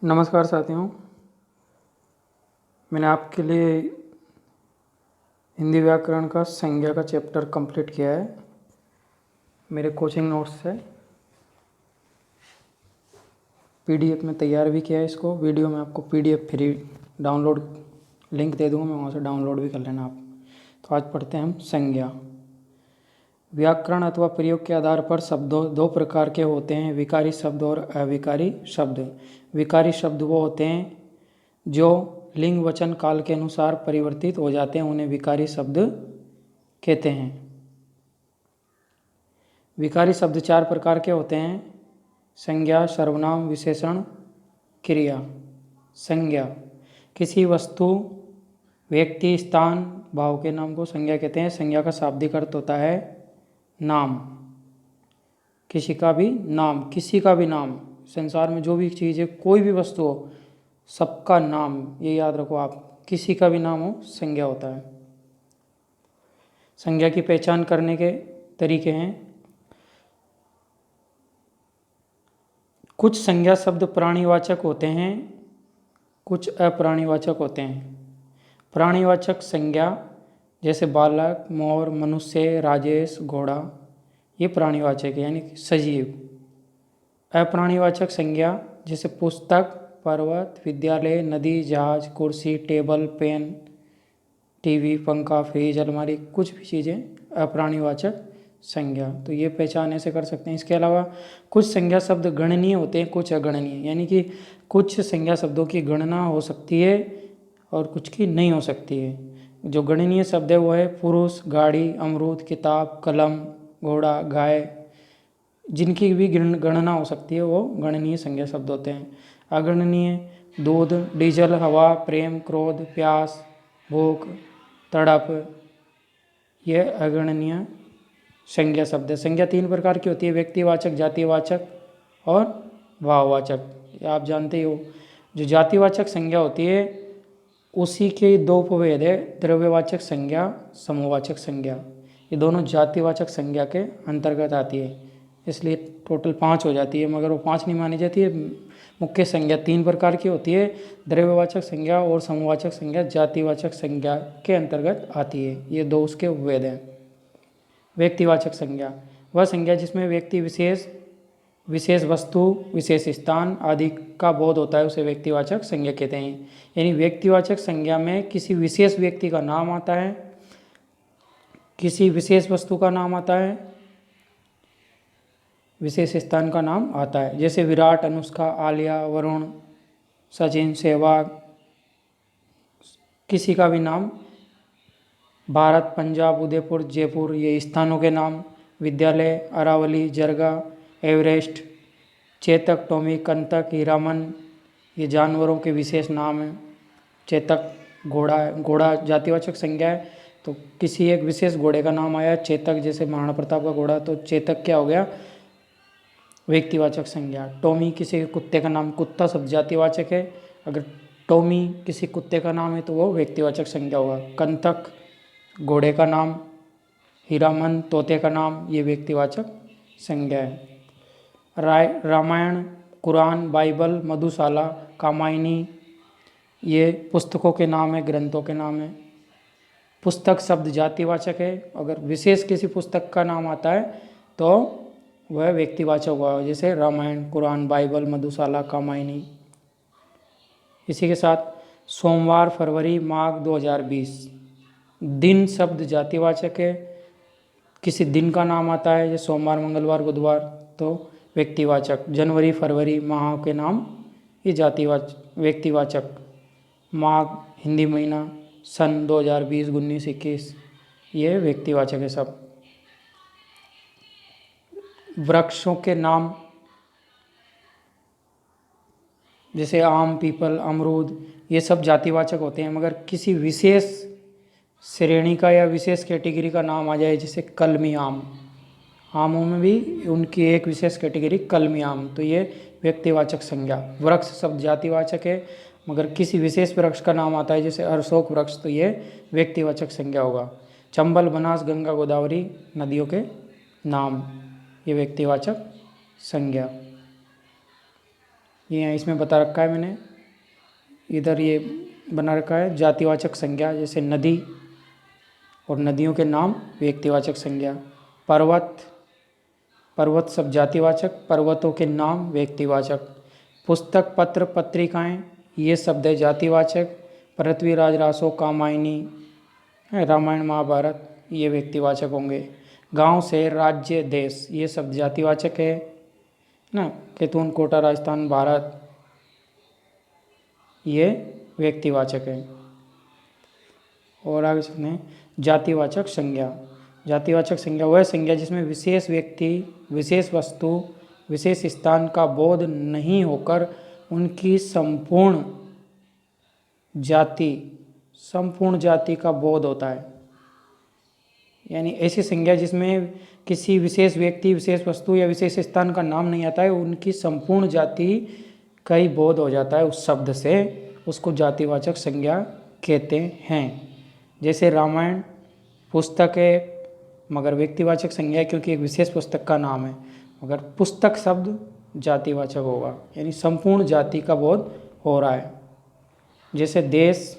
नमस्कार साथियों, मैंने आपके लिए हिंदी व्याकरण का संज्ञा का चैप्टर कंप्लीट किया है। मेरे कोचिंग नोट्स से पीडीएफ में तैयार भी किया है। इसको वीडियो में आपको पीडीएफ फ्री डाउनलोड लिंक दे दूँगा, मैं वहाँ से डाउनलोड भी कर लेना आप। तो आज पढ़ते हैं हम संज्ञा। व्याकरण अथवा प्रयोग के आधार पर शब्दों दो प्रकार के होते हैं, विकारी शब्द और अविकारी शब्द। विकारी शब्द वो होते हैं जो लिंग वचन काल के अनुसार परिवर्तित हो जाते हैं, उन्हें विकारी शब्द कहते हैं। विकारी शब्द चार प्रकार के होते हैं: संज्ञा, सर्वनाम, विशेषण, क्रिया। संज्ञा किसी वस्तु, व्यक्ति, स्थान, भाव के नाम को संज्ञा कहते हैं। संज्ञा का शाब्दिक अर्थ होता है नाम। किसी का भी नाम, किसी का भी नाम, संसार में जो भी चीज़ है, कोई भी वस्तु हो, सबका नाम, ये याद रखो आप, किसी का भी नाम हो संज्ञा होता है। संज्ञा की पहचान करने के तरीके हैं। कुछ संज्ञा शब्द प्राणीवाचक होते हैं, कुछ अप्राणीवाचक होते हैं। प्राणीवाचक संज्ञा जैसे बालक, मोर, मनुष्य, राजेश, घोड़ा, ये प्राणीवाचक है यानी सजीव। अप्राणीवाचक संज्ञा जैसे पुस्तक, पर्वत, विद्यालय, नदी, जहाज, कुर्सी, टेबल, पेन, टीवी, पंखा, फ्रिज, अलमारी, कुछ भी चीज़ें अप्राणीवाचक संज्ञा। तो ये पहचान ऐसे कर सकते हैं। इसके अलावा कुछ संज्ञा शब्द गणनीय होते हैं, कुछ अगणनीय, यानी कि कुछ संज्ञा शब्दों की गणना हो सकती है और कुछ की नहीं हो सकती है। जो गणनीय शब्द है वो है पुरुष, गाड़ी, अमरूद, किताब, कलम, घोड़ा, गाय, जिनकी भी गणना हो सकती है वो गणनीय संज्ञा शब्द होते हैं। अगणनीय दूध, डीजल, हवा, प्रेम, क्रोध, प्यास, भूख, तड़प, ये अगणनीय संज्ञा शब्द है। संज्ञा तीन प्रकार की होती है: व्यक्तिवाचक, जातिवाचक और भाववाचक। आप जानते ही हो, जो जातिवाचक संज्ञा होती है उसी के दो उपभेद है: द्रव्यवाचक संज्ञा, समूहवाचक संज्ञा। ये दोनों जातिवाचक संज्ञा के अंतर्गत आती है, इसलिए टोटल 5 हो जाती है, मगर वो 5 नहीं मानी जाती है। मुख्य संज्ञा 3 प्रकार की होती है: द्रव्यवाचक संज्ञा और समूहवाचक संज्ञा जातिवाचक संज्ञा के अंतर्गत आती है। ये दो उसके उपभेद हैं। व्यक्तिवाचक संज्ञा वह संज्ञा जिसमें व्यक्ति विशेष, विशेष वस्तु, विशेष स्थान आदि का बोध होता है, उसे व्यक्तिवाचक संज्ञा कहते हैं। यानी व्यक्तिवाचक संज्ञा में किसी विशेष व्यक्ति का नाम आता है, किसी विशेष वस्तु का नाम आता है, विशेष स्थान का नाम आता है। जैसे विराट, अनुष्का, आलिया, वरुण, सचिन, सहवाग, किसी का भी नाम। भारत, पंजाब, उदयपुर, जयपुर, ये स्थानों के नाम। विद्यालय, अरावली, जरगा, एवरेस्ट, चेतक, टॉमी, कंतक, हीरामन, ये जानवरों के विशेष नाम हैं। चेतक घोड़ा है, घोड़ा जातिवाचक संज्ञा है, तो किसी एक विशेष घोड़े का नाम आया चेतक, जैसे महाराणा प्रताप का घोड़ा, तो चेतक क्या हो गया? व्यक्तिवाचक संज्ञा। टॉमी किसी कुत्ते का नाम, कुत्ता शब्द जातिवाचक है, अगर टॉमी किसी कुत्ते का नाम है तो वो व्यक्तिवाचक संज्ञा होगा। कंतक घोड़े का नाम, हीरामन तोते का नाम, ये व्यक्तिवाचक संज्ञा है। रामायण, कुरान, बाइबल, मधुशाला, कामायनी, ये पुस्तकों के नाम है, ग्रंथों के नाम है। पुस्तक शब्द जातिवाचक है, अगर विशेष किसी पुस्तक का नाम आता है तो वह व्यक्तिवाचक होगा, जैसे रामायण, कुरान, बाइबल, मधुशाला, कामायनी। इसी के साथ सोमवार, फरवरी, माघ 2020, दिन शब्द जातिवाचक है, किसी दिन का नाम आता है जैसे सोमवार, मंगलवार, बुधवार, तो व्यक्तिवाचक। जनवरी, फरवरी, माह के नाम ये जातिवाचक, व्यक्तिवाचक। माघ हिंदी महीना, सन 2020, 19, 21, ये व्यक्तिवाचक है सब। वृक्षों के नाम जैसे आम, पीपल, अमरूद, ये सब जातिवाचक होते हैं, मगर किसी विशेष श्रेणी का या विशेष कैटेगरी का नाम आ जाए, जैसे कलमी आम, आमों में भी उनकी एक विशेष कैटेगरी कलमी आम, तो ये व्यक्तिवाचक संज्ञा। वृक्ष शब्द जातिवाचक है, मगर किसी विशेष वृक्ष का नाम आता है जैसे अशोक वृक्ष, तो ये व्यक्तिवाचक संज्ञा होगा। चंबल, बनास, गंगा, गोदावरी, नदियों के नाम, ये व्यक्तिवाचक संज्ञा। ये यहाँ इसमें बता रखा है मैंने, इधर ये बना रखा है जातिवाचक संज्ञा, जैसे नदी और नदियों के नाम व्यक्तिवाचक संज्ञा। पर्वत, पर्वत सब जातिवाचक, पर्वतों के नाम व्यक्तिवाचक। पुस्तक, पत्र, पत्रिकाएं ये शब्द है जातिवाचक। पृथ्वीराज, रासो, कामायनी, रामायण, महाभारत ये व्यक्तिवाचक होंगे। गांव, शहर, राज्य, देश ये शब्द जातिवाचक है ना। कैथून, कोटा, राजस्थान, भारत ये व्यक्तिवाचक है। और आगे चलते हैं जातिवाचक संज्ञा। जातिवाचक संज्ञा वह संज्ञा जिसमें विशेष व्यक्ति, विशेष वस्तु, विशेष स्थान का बोध नहीं होकर उनकी संपूर्ण जाति का बोध होता है। यानी ऐसी संज्ञा जिसमें किसी विशेष व्यक्ति, विशेष वस्तु या विशेष स्थान का नाम नहीं आता है, उनकी संपूर्ण जाति का ही बोध हो जाता है उस शब्द से, उसको जातिवाचक संज्ञा कहते हैं। जैसे रामायण पुस्तक है मगर व्यक्तिवाचक संज्ञा है क्योंकि एक विशेष पुस्तक का नाम है, मगर पुस्तक शब्द जातिवाचक होगा, यानी संपूर्ण जाति का बोध हो रहा है। जैसे देश,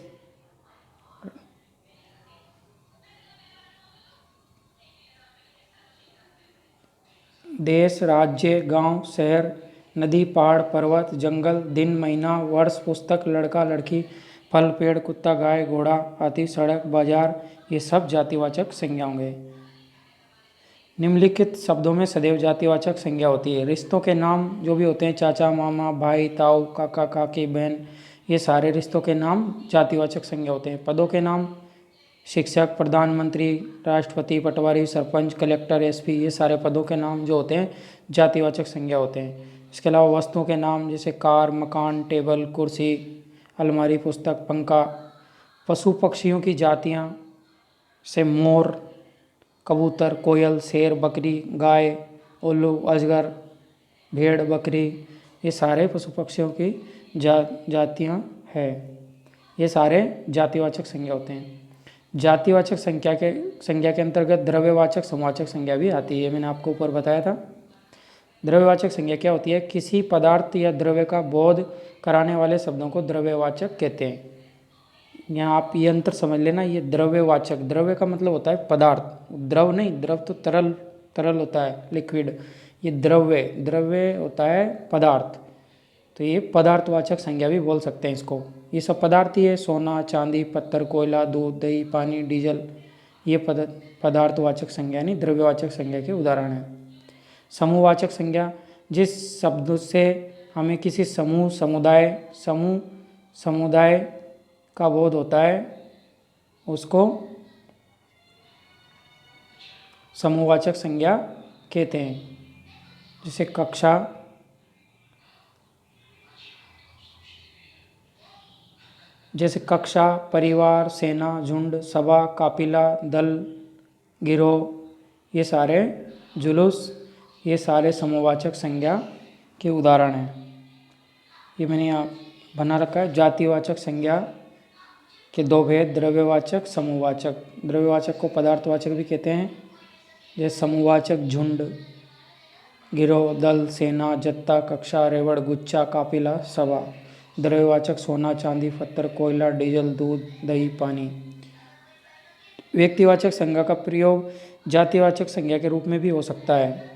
राज्य, गांव, शहर, नदी, पहाड़, पर्वत, जंगल, दिन, महीना, वर्ष, पुस्तक, लड़का, लड़की, फल, पेड़, कुत्ता, गाय, घोड़ा, हाथी, सड़क, बाजार ये सब जातिवाचक संज्ञा होंगे। निम्नलिखित शब्दों में सदैव जातिवाचक संज्ञा होती है। रिश्तों के नाम जो भी होते हैं, चाचा, मामा, भाई, ताऊ, काका, काकी, बहन, ये सारे रिश्तों के नाम जातिवाचक संज्ञा होते हैं। पदों के नाम शिक्षक, प्रधानमंत्री, राष्ट्रपति, पटवारी, सरपंच, कलेक्टर, एसपी ये सारे पदों के नाम जो होते हैं जातिवाचक संज्ञा होते हैं। इसके अलावा वस्तुओं के नाम जैसे कार, मकान, टेबल, कुर्सी, अलमारी, पुस्तक, पंखा। पशु पक्षियों की जातियाँ से मोर, कबूतर, कोयल, शेर, बकरी, गाय, उल्लू, अजगर, भेड़, बकरी ये सारे पशु पक्षियों की जातियाँ हैं। ये सारे जातिवाचक संज्ञा होते हैं। जातिवाचक संज्ञा के अंतर्गत द्रव्यवाचक, समवाचक संज्ञा भी आती है, मैंने आपको ऊपर बताया था। द्रव्यवाचक संज्ञा क्या होती है? किसी पदार्थ या द्रव्य का बोध कराने वाले शब्दों को द्रव्यवाचक कहते हैं। यहाँ आप ये अंतर समझ लेना, ये द्रव्यवाचक, द्रव्य का मतलब होता है पदार्थ, द्रव नहीं, द्रव तो तरल होता है, लिक्विड। ये द्रव्य होता है पदार्थ, तो ये पदार्थवाचक संज्ञा भी बोल सकते हैं इसको। ये सब पदार्थ ही है, सोना, चांदी, पत्थर, कोयला, दूध, दही, पानी, डीजल ये पदार्थवाचक संज्ञा यानी द्रव्यवाचक संज्ञा के उदाहरण हैं। समूहवाचक संज्ञा जिस शब्द से हमें किसी समुदाय का बोध होता है उसको समूहवाचक संज्ञा कहते हैं। जैसे कक्षा, परिवार, सेना, झुंड, सभा, काफिला, दल, गिरोह ये सारे, जुलूस ये सारे समूहवाचक संज्ञा के उदाहरण हैं। ये मैंने यहाँ बना रखा है। जातिवाचक संज्ञा के दो भेद, द्रव्यवाचक, समूहवाचक। द्रव्यवाचक को पदार्थवाचक भी कहते हैं, जैसे समूहवाचक झुंड, गिरोह, दल, सेना, जत्था, कक्षा, रेवड़, गुच्छा, काफिला, सभा। द्रव्यवाचक सोना, चांदी, पत्थर, कोयला, डीजल, दूध, दही, पानी। व्यक्तिवाचक संज्ञा का प्रयोग जातिवाचक संज्ञा के रूप में भी हो सकता है।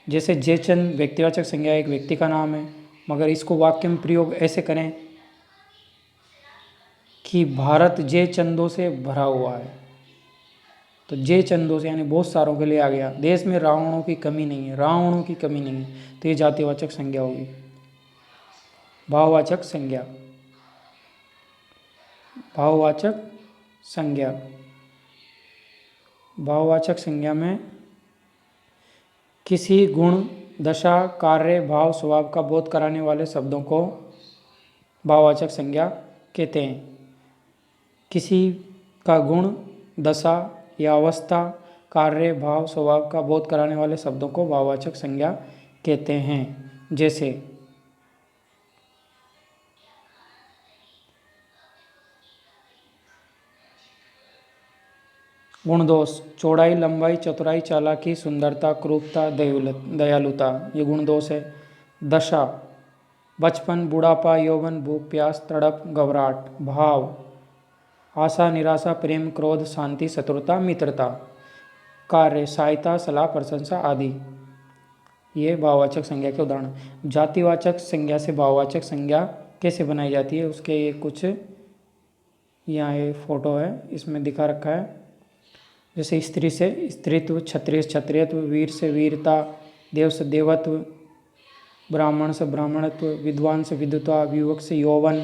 जैसे जयचंद व्यक्तिवाचक संज्ञा एक व्यक्ति का नाम है, मगर इसको वाक्य में प्रयोग ऐसे करें कि भारत जयचंदों से भरा हुआ है, तो जयचंदों से यानी बहुत सारों के लिए आ गया। देश में रावणों की कमी नहीं है, रावणों की कमी नहीं है, तो ये जातिवाचक संज्ञा होगी। भाववाचक संज्ञा, भाववाचक संज्ञा, भाववाचक संज्ञा में किसी गुण, दशा, कार्य, भाव, स्वभाव का बोध कराने वाले शब्दों को भाववाचक संज्ञा कहते हैं। किसी का गुण, दशा या अवस्था, कार्य, भाव, स्वभाव का बोध कराने वाले शब्दों को भाववाचक संज्ञा कहते हैं। जैसे गुण दोष, चौड़ाई, लंबाई, चतुराई, चालाकी, सुंदरता, क्रूरता, दयालुता ये गुण दोष है। दशा, बचपन, बुढ़ापा, यौवन, भूख प्यास, तड़प, घबराहट। भाव, आशा, निराशा, प्रेम, क्रोध, शांति, शत्रुता, मित्रता। कार्य, सहायता, सलाह, प्रशंसा आदि। ये भाववाचक संज्ञा के उदाहरण। जातिवाचक संज्ञा से भाववाचक संज्ञा कैसे बनाई जाती है उसके ये कुछ यहाँ ये फोटो है, इसमें दिखा रखा है। जैसे स्त्री से स्त्रीत्व, क्षत्रिय से क्षत्रियत्व, वीर से वीरता, देव से देवत्व, ब्राह्मण से ब्राह्मणत्व, विद्वान से विद्वता, युवक से यौवन,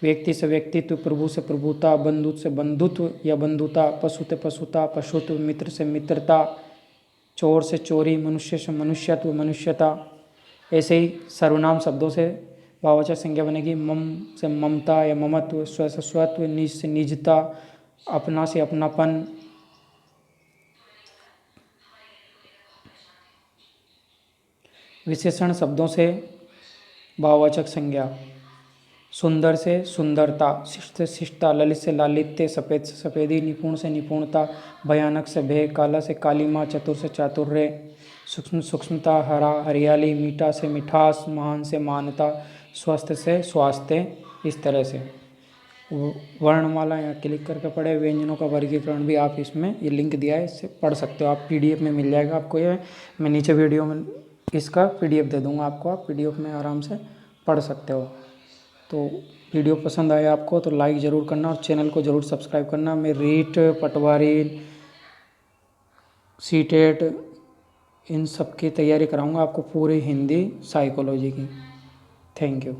व्यक्ति से व्यक्तित्व, प्रभु से प्रभुता, बंधु से बंधुत्व या बंधुता, पशु से पशुता, पशुत्व, मित्र से मित्रता, चोर से चोरी, मनुष्य से मनुष्यत्व, मनुष्यता। ऐसे ही सर्वनाम शब्दों से भाववाचक संज्ञा बनेगी। मम से ममता या ममत्व, स्व से स्वत्व, निज से निजता, अपना से अपनापन। विशेषण शब्दों से भाववाचक संज्ञा। सुंदर से सुंदरता, शिष्ट से शिष्टता, ललित से लालित्य, सफ़ेद से सफ़ेदी, निपुण से निपुणता, भयानक से भय, काला से कालिमा, चतुर से चातुर्य, सूक्ष्म सूक्ष्मता, हरा हरियाली, मीठा से मिठास, महान से महानता, स्वस्थ से स्वास्थ्य। इस तरह से वर्णमाला यहाँ क्लिक करके पढ़े। व्यंजनों का वर्गीकरण भी आप इसमें ये लिंक दिया है, इससे पढ़ सकते हो आप। PDF में मिल जाएगा आपको ये, मैं नीचे वीडियो में इसका PDF दे दूँगा आपको, आप PDF में आराम से पढ़ सकते हो। तो वीडियो पसंद आया आपको तो लाइक ज़रूर करना और चैनल को ज़रूर सब्सक्राइब करना। मैं रीट, पटवारी, सीटेट इन सब की तैयारी कराऊंगा आपको, पूरी हिंदी साइकोलॉजी की। Thank you.